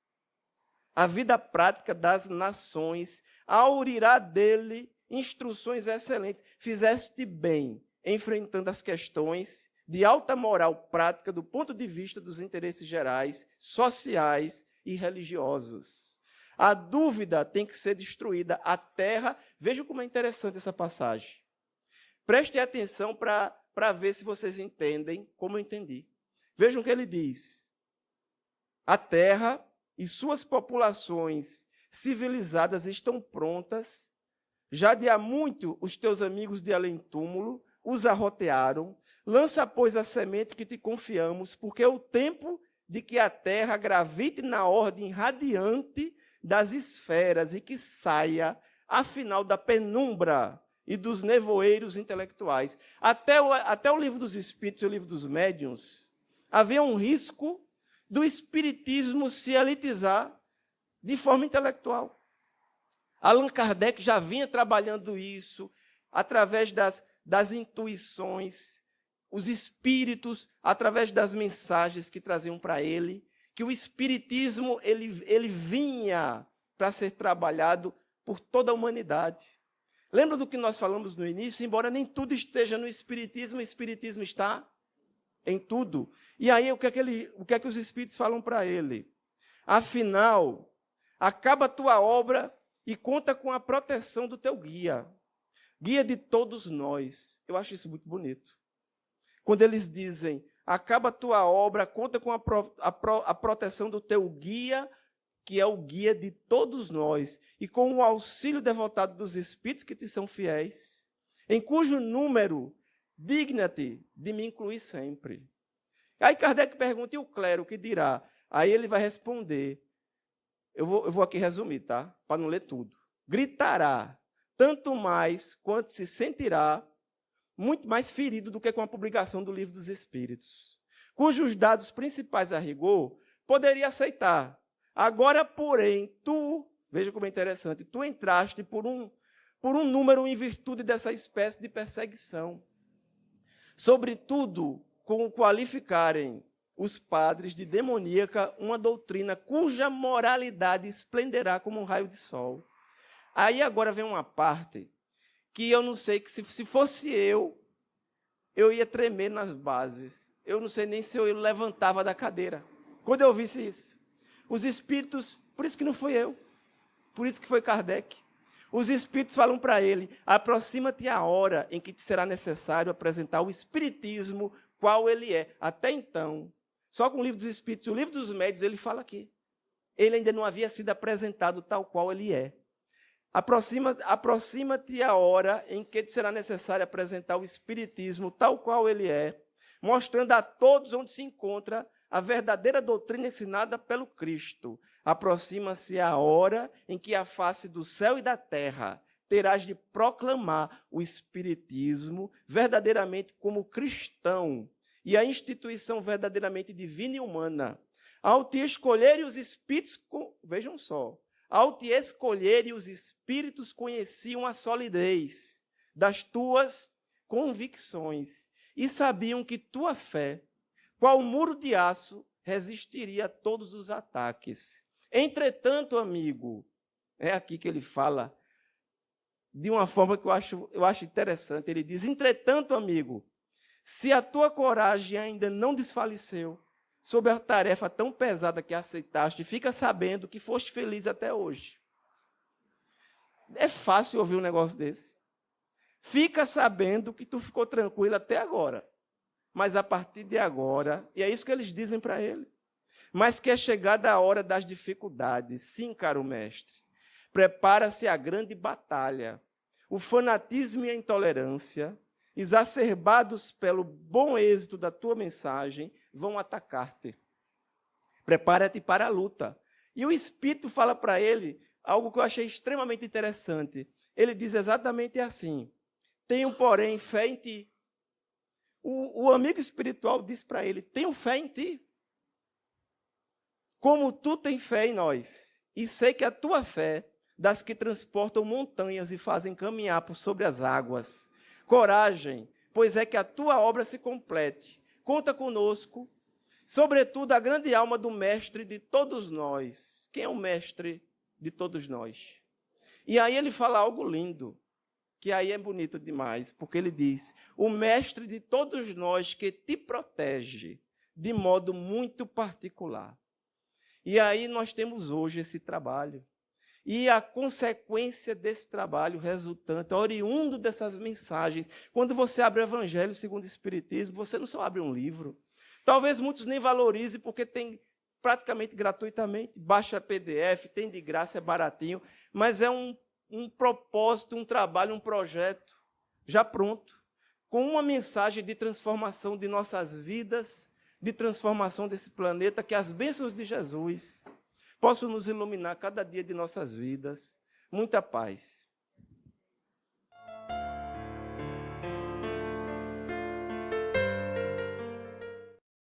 A: A vida prática das nações aurirá dele instruções excelentes. Fizeste bem, enfrentando as questões de alta moral prática do ponto de vista dos interesses gerais, sociais e religiosos. A dúvida tem que ser destruída. A terra, veja como é interessante essa passagem. Prestem atenção para ver se vocês entendem como eu entendi. Vejam o que ele diz. A terra e suas populações civilizadas estão prontas. Já de há muito os teus amigos de além-túmulo os arrotearam. Lança, pois, a semente que te confiamos, porque é o tempo de que a terra gravite na ordem radiante das esferas e que saia, afinal, da penumbra e dos nevoeiros intelectuais. Até o livro dos Espíritos e o livro dos Médiuns, havia um risco do espiritismo se elitizar de forma intelectual. Allan Kardec já vinha trabalhando isso através das intuições, os espíritos, através das mensagens que traziam para ele, que o espiritismo ele vinha para ser trabalhado por toda a humanidade. Lembra do que nós falamos no início? Embora nem tudo esteja no espiritismo, o espiritismo está em tudo. E aí, o que é que os espíritos falam para ele? Afinal, acaba a tua obra e conta com a proteção do teu guia. Guia de todos nós. Eu acho isso muito bonito. Quando eles dizem, acaba a tua obra, conta com a proteção do teu guia, que é o guia de todos nós, e com o auxílio devotado dos espíritos que te são fiéis, em cujo número digna-te de me incluir sempre. Aí Kardec pergunta, e o clero, o que dirá? Aí ele vai responder, eu vou aqui resumir, tá? Para não ler tudo. Gritará, tanto mais quanto se sentirá muito mais ferido do que com a publicação do Livro dos Espíritos, cujos dados principais a rigor poderia aceitar. Agora, porém, tu, veja como é interessante, tu entraste por um número em virtude dessa espécie de perseguição. Sobretudo, com qualificarem os padres de demoníaca uma doutrina cuja moralidade esplenderá como um raio de sol. Aí agora vem uma parte que eu não sei, que se fosse eu ia tremer nas bases. Eu não sei nem se eu levantava da cadeira. Quando eu ouvisse isso. Os espíritos, por isso que não fui eu, por isso que foi Kardec. Os espíritos falam para ele, aproxima-te a hora em que te será necessário apresentar o espiritismo, qual ele é. Até então, só com o Livro dos Espíritos, o Livro dos Médiuns, ele fala aqui. Ele ainda não havia sido apresentado tal qual ele é. Aproxima-te a hora em que te será necessário apresentar o espiritismo tal qual ele é, mostrando a todos onde se encontra a verdadeira doutrina ensinada pelo Cristo. Aproxima-se a hora em que a face do céu e da terra terás de proclamar o espiritismo verdadeiramente como cristão e a instituição verdadeiramente divina e humana. Ao te escolherem os espíritos, vejam só, ao te escolherem os espíritos conheciam a solidez das tuas convicções e sabiam que tua fé, qual muro de aço, resistiria a todos os ataques. Entretanto, amigo, é aqui que ele fala de uma forma que eu acho interessante. Ele diz, entretanto, amigo, se a tua coragem ainda não desfaleceu sobre a tarefa tão pesada que aceitaste, fica sabendo que foste feliz até hoje. É fácil ouvir um negócio desse. Fica sabendo que tu ficou tranquilo até agora. Mas a partir de agora, e é isso que eles dizem para ele, mas que é chegada a hora das dificuldades. Sim, caro mestre, prepara-se a grande batalha. O fanatismo e a intolerância, exacerbados pelo bom êxito da tua mensagem, vão atacar-te. Prepara-te para a luta. E o Espírito fala para ele algo que eu achei extremamente interessante. Ele diz exatamente assim, tenho, porém, fé em ti. O amigo espiritual diz para ele, tenho fé em ti. Como tu tens fé em nós, e sei que a tua fé, das que transportam montanhas e fazem caminhar por sobre as águas. Coragem, pois é que a tua obra se complete. Conta conosco, sobretudo a grande alma do mestre de todos nós. Quem é o mestre de todos nós? E aí ele fala algo lindo, que aí é bonito demais, porque ele diz, o mestre de todos nós que te protege de modo muito particular. E aí nós temos hoje esse trabalho. E a consequência desse trabalho resultante, oriundo dessas mensagens, quando você abre o Evangelho segundo o Espiritismo, você não só abre um livro. Talvez muitos nem valorizem, porque tem praticamente gratuitamente, baixa PDF, tem de graça, é baratinho, mas é um propósito, um trabalho, um projeto já pronto, com uma mensagem de transformação de nossas vidas, de transformação desse planeta, que as bênçãos de Jesus possam nos iluminar cada dia de nossas vidas. Muita paz.